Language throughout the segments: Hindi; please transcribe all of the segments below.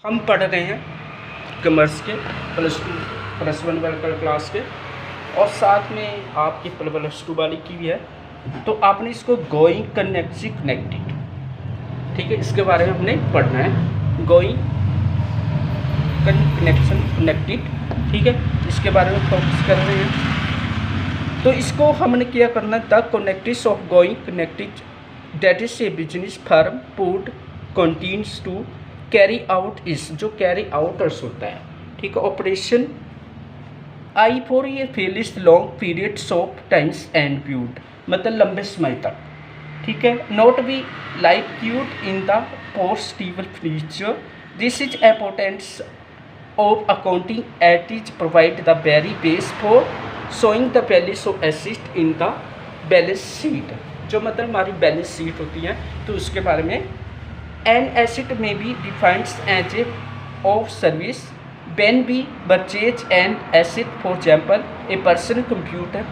हम पढ़ रहे हैं कॉमर्स के प्लस वन वाले क्लास के, और साथ में आपकी प्लस टू वाली की भी है। तो आपने इसको गोइंग कनेक्टेड, ठीक है, इसके बारे में हमने पढ़ना है। गोइंग कनेक्टेड, ठीक है, इसके बारे में फोकस कर रहे हैं। तो इसको हमने क्या करना है, the connectives of going connected, that is a business firm put continues to carry out is, जो कैरी आउटर्स होता है, ठीक है, ऑपरेशन आई फॉर ये फेलिस long periods of times and viewed, मतलब लंबे समय तक, ठीक है, not be like queued in the possible future. This is importance of accounting at is provide the very base for showing the values of acid in the balance sheet, जो मतलब हमारी बैलेंस शीट होती है, तो उसके बारे में। An asset may be defined as a of service when we purchase an asset, for example, a personal computer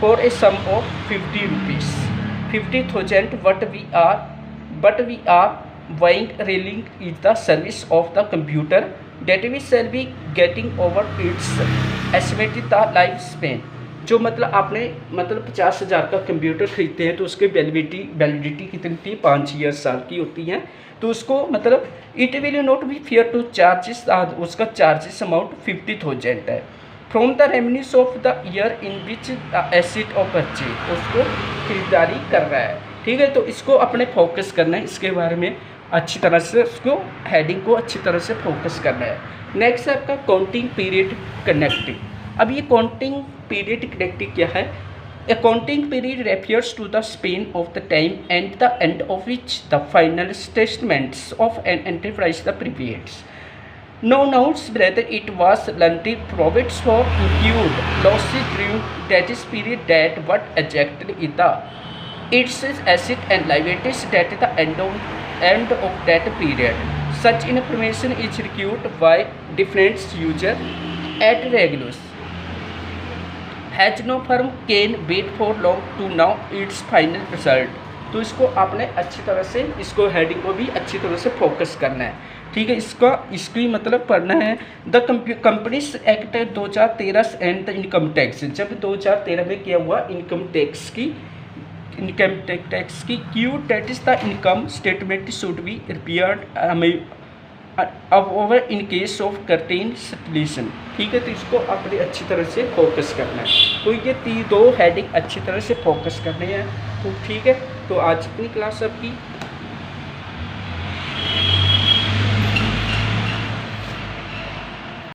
for a sum of 50 rupees, 50,000. But we are buying really is the service of the computer that we shall be getting over its estimated the lifespan। जो मतलब आपने 50,000 का कंप्यूटर खरीदते हैं तो उसकी वैलिडिटी कितनी थी, 5 ईयर साल की होती है। तो उसको मतलब it will not be fair two charges, उसका चार्जेस अमाउंट 50,000 है। From the revenues of the year in which the asset of purchase, उसको खरीदारी कर रहा है, ठीक है। तो इसको अपने फोकस करना है, इसके बारे में अच्छी तरह से उसको हेडिंग को अच्छी तरह से फोकस करना है। नेक्स्ट है आपका काउंटिंग पीरियड कनेक्टिंग। अब ये काउंटिंग पीरियड कनेक्टिंग क्या है? Accounting period refers to the span of the time and the end of which the final statements of an enterprise the previous. No notes whether it was limited profits for incurred losses during that is period, that what exactly is the its asset and liabilities at the end of that period. Such information is required by different user at regulars. Has no firm can wait for long to know its final result। तो इसको आपने अच्छी तरह से, इसको हेडिंग को भी अच्छी तरह से फोकस करना है, ठीक है। इसकी मतलब पढ़ना है the companies act 2013 and the income tax. जब 2013 में किया हुआ इनकम टैक्स की Q, that is the income statement should be prepared over in case of curtain situation, ठीक है। तो इसको अपनी अच्छी तरह से फोकस करना है। तो ये 2 हेडिंग अच्छी तरह से फोकस करने हैं, तो ठीक है। तो आज अपनी क्लास आपकी